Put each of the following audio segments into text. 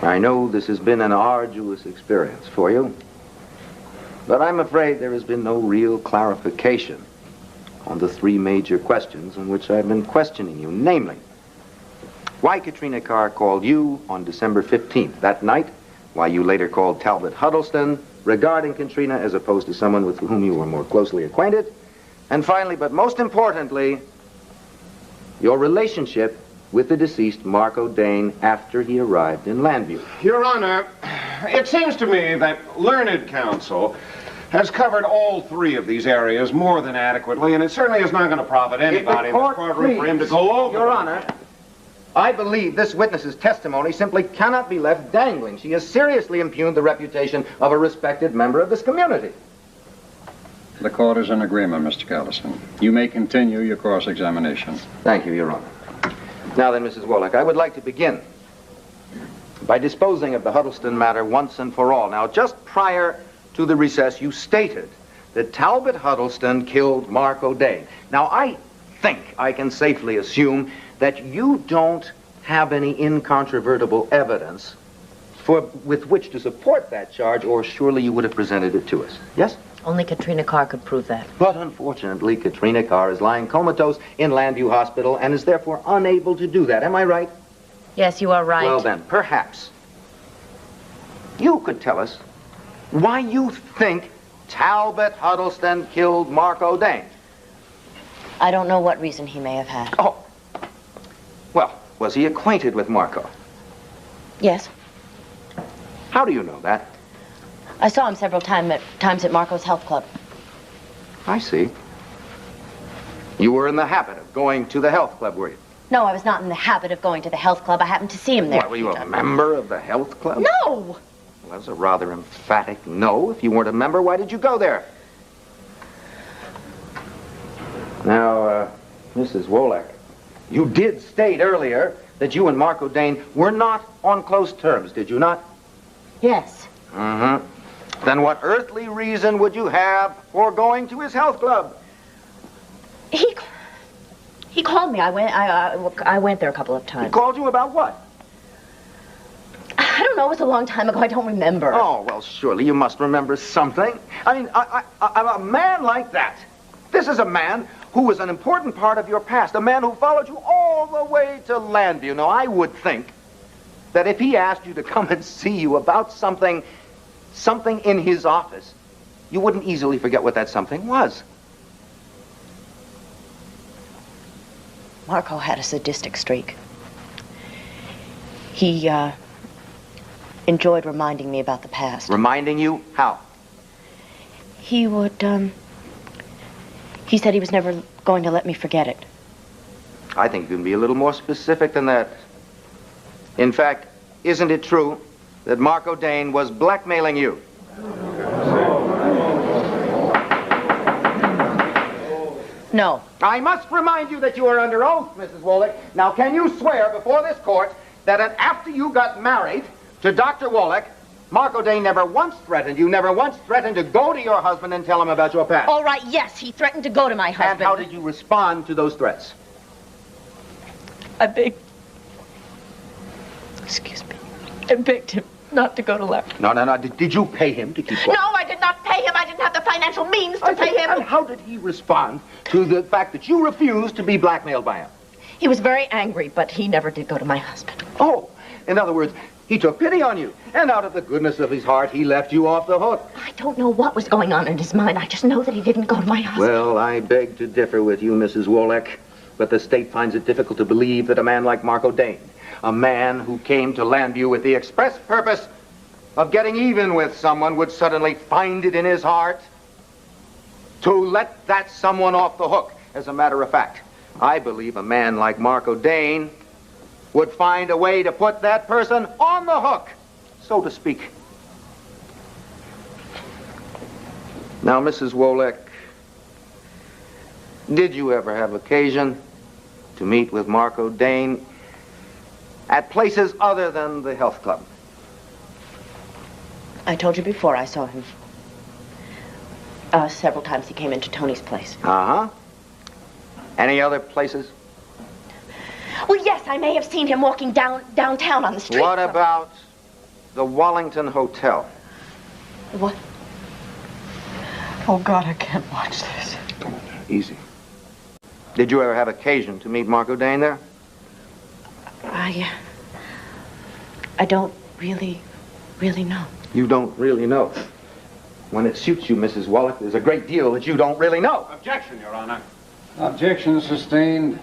I know this has been an arduous experience for you, but I'm afraid there has been no real clarification on the three major questions on which I've been questioning you, namely, why Katrina Carr called you on December 15th, that night, why you later called Talbot Huddleston regarding Katrina as opposed to someone with whom you were more closely acquainted, and finally, but most importantly, your relationship with the deceased Marco Dane after he arrived in Landview. Your Honor, it seems to me that learned counsel has covered all three of these areas more than adequately, and it certainly is not going to profit anybody in this courtroom for him to go over. Your Honor, I believe this witness's testimony simply cannot be left dangling. She has seriously impugned the reputation of a respected member of this community. The court is in agreement, Mr. Callison. You may continue your cross-examination. Thank you, Your Honor. Now then, Mrs. Wolek, I would like to begin by disposing of the Huddleston matter once and for all. Now, just prior to the recess, you stated that Talbot Huddleston killed Marco Dane. Now, I think I can safely assume that you don't have any incontrovertible evidence with which to support that charge, or surely you would have presented it to us. Yes? Only Katrina Carr could prove that. But unfortunately, Katrina Carr is lying comatose in Landview Hospital and is therefore unable to do that. Am I right? Yes, you are right. Well then, perhaps you could tell us why you think Talbot Huddleston killed Marco Dane. I don't know what reason he may have had. Oh. Well, was he acquainted with Marco? Yes. How do you know that? I saw him several times at Marco's health club. I see. You were in the habit of going to the health club, were you? No, I was not in the habit of going to the health club. I happened to see him there. What, were you a member of the health club? No! Well, that's a rather emphatic no. If you weren't a member, why did you go there? Now, Mrs. Wolek, you did state earlier that you and Marco Dane were not on close terms, did you not? Yes. Mm-hmm. Then what earthly reason would you have for going to his health club? He called me. I went there a couple of times. He called you about what? I don't know. It was a long time ago. I don't remember. Oh, well, surely you must remember something. I mean, a man like that. This is a man who was an important part of your past. A man who followed you all the way to Landview. Now, I would think that if he asked you to come and see you about something in his office, you wouldn't easily forget what that something was. Marco had a sadistic streak. He enjoyed reminding me about the past. Reminding you? How? He would, he said he was never going to let me forget it. I think you can be a little more specific than that. In fact, isn't it true that Marco Dane was blackmailing you? No. I must remind you that you are under oath, Mrs. Wolek. Now, can you swear before this court that after you got married to Dr. Wolek, Marco Dane never once threatened you, never once threatened to go to your husband and tell him about your past? All right, yes, he threatened to go to my husband. And how did you respond to those threats? I begged... Excuse me. I begged him not to go to Larry. No. Did you pay him to keep quiet? No, I did not pay him. I didn't have the financial means to pay him. And how did he respond to the fact that you refused to be blackmailed by him? He was very angry, but he never did go to my husband. Oh, in other words, he took pity on you, and out of the goodness of his heart, he left you off the hook. I don't know what was going on in his mind. I just know that he didn't go to my husband. Well, I beg to differ with you, Mrs. Wolek, but the state finds it difficult to believe that a man like Marco Dane, a man who came to Landview with the express purpose of getting even with someone, would suddenly find it in his heart to let that someone off the hook. As a matter of fact, I believe a man like Marco Dane would find a way to put that person on the hook, so to speak. Now, Mrs. Wolek, did you ever have occasion to meet with Marco Dane at places other than the health club? I told you before I saw him. Several times he came into Tony's place. Uh-huh. Any other places? Well, yes, I may have seen him walking downtown on the street. What about the Wallington Hotel? What? Oh, God, I can't watch this. Easy. Did you ever have occasion to meet Marco Dane there? I don't really know. You don't really know. When it suits you, Mrs. Wolek, there's a great deal that you don't really know. Objection, Your Honor. Objection sustained.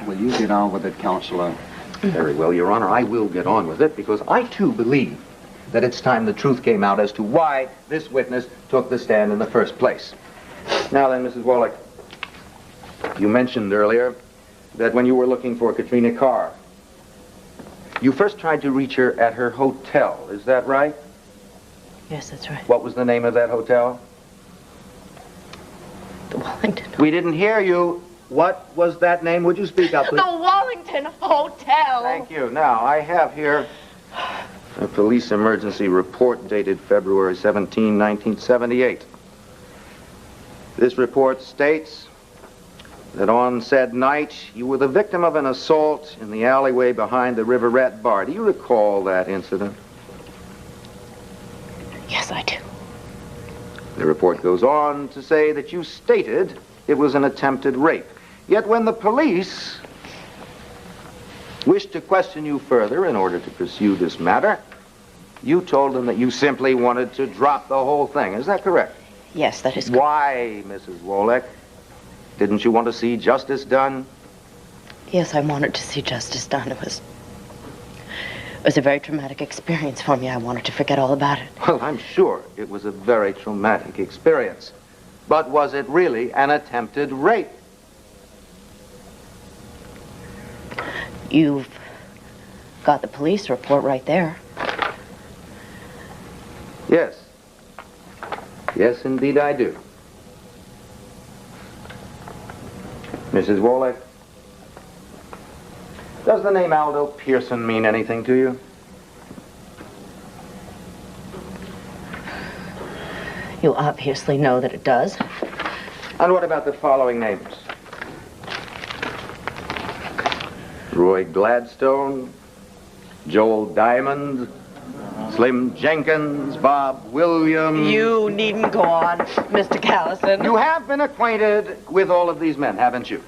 Will you get on with it, Counselor? Very well, Your Honor, I will get on with it because I, too, believe that it's time the truth came out as to why this witness took the stand in the first place. Now then, Mrs. Wolek, you mentioned earlier that when you were looking for Katrina Carr, you first tried to reach her at her hotel. Is that right? Yes, that's right. What was the name of that hotel? The Wallington. We didn't hear you. What was that name? Would you speak up, please? The Wallington Hotel. Thank you. Now, I have here a police emergency report dated February 17, 1978. This report states that on said night, you were the victim of an assault in the alleyway behind the Riverette Bar. Do you recall that incident? Yes, I do. The report goes on to say that you stated it was an attempted rape. Yet when the police wished to question you further in order to pursue this matter, you told them that you simply wanted to drop the whole thing. Is that correct? Yes, that is correct. Why, Mrs. Wolek? Didn't you want to see justice done? Yes, I wanted to see justice done. It was a very traumatic experience for me. I wanted to forget all about it. Well, I'm sure it was a very traumatic experience. But was it really an attempted rape? You've got the police report right there. Yes. Yes, indeed I do. Mrs. Wolek, does the name Aldo Pearson mean anything to you? You obviously know that it does. And what about the following names? Roy Gladstone, Joel Diamond, Slim Jenkins, Bob Williams. You needn't go on, Mr. Callison. You have been acquainted with all of these men, haven't you?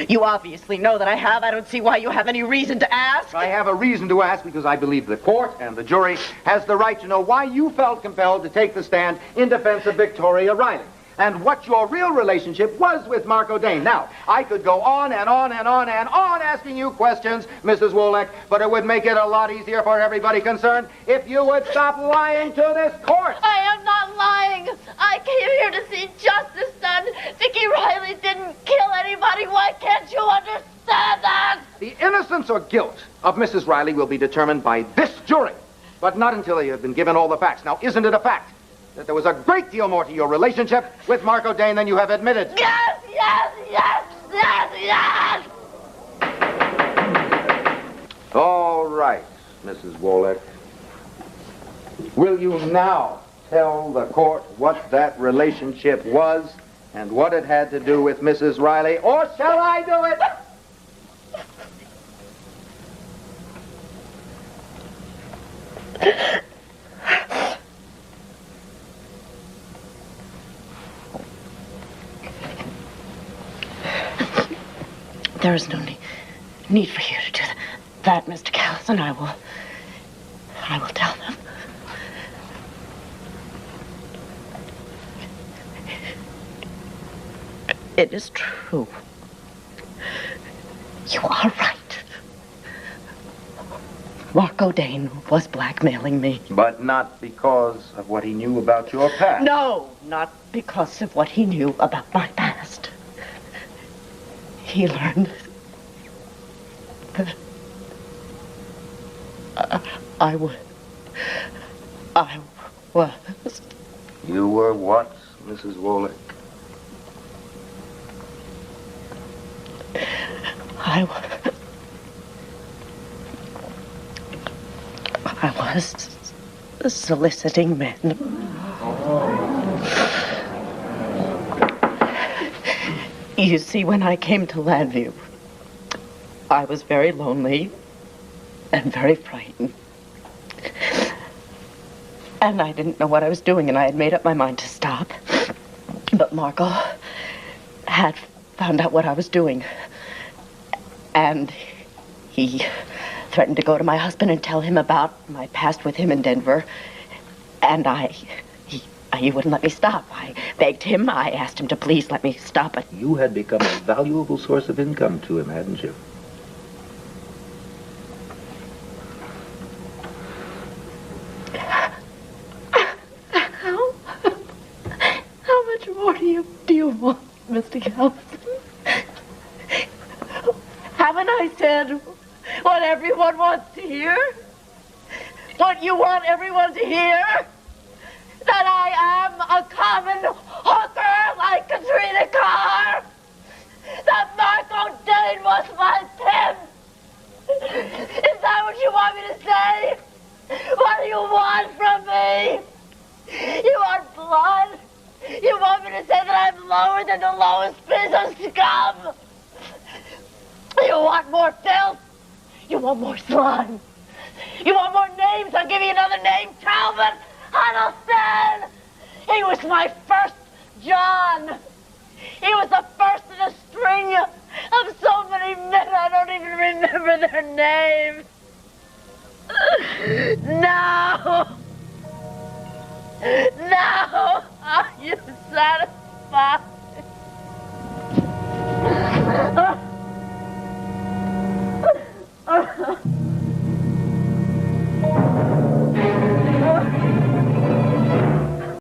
You obviously know that I have. I don't see why you have any reason to ask. I have a reason to ask because I believe the court and the jury has the right to know why you felt compelled to take the stand in defense of Victoria Riley and what your real relationship was with Marco Dane. Now, I could go on and on and on and on asking you questions, Mrs. Wolek, but it would make it a lot easier for everybody concerned if you would stop lying to this court. I am not lying. I came here to see justice done. Vicky Riley didn't kill anybody. Why can't you understand that? The innocence or guilt of Mrs. Riley will be determined by this jury, but not until they have been given all the facts. Now, isn't it a fact that there was a great deal more to your relationship with Marco Dane than you have admitted? Yes, yes, yes, yes, yes! All right, Mrs. Wolek. Will you now tell the court what that relationship was and what it had to do with Mrs. Riley, or shall I do it? There is no need for you to do that, Mr. Callison. I will tell them. It is true. You are right. Marco Dane was blackmailing me. But not because of what he knew about your past. No, not because of what he knew about my past. He learned that I was. You were what, Mrs. Wolek? I was soliciting men. You see, when I came to Landview, I was very lonely and very frightened. And I didn't know what I was doing, and I had made up my mind to stop. But Marco had found out what I was doing. And he threatened to go to my husband and tell him about my past with him in Denver. And he wouldn't let me stop. I begged him. I asked him to please let me stop it. You had become a valuable source of income to him, hadn't you? How much more do you want, Mr. Callison? Haven't I said what everyone wants to hear? What you want everyone to hear? That I am a common hooker like Katrina Carr? That Marco Dane was my pimp? Is that what you want me to say? What do you want from me? You want blood? You want me to say that I'm lower than the lowest piece of scum? You want more filth? You want more slime? You want more names? I'll give you another name. Calvin Huddleston! He was my first John. He was the first in a string of so many men I don't even remember their names. No! No! Are you satisfied?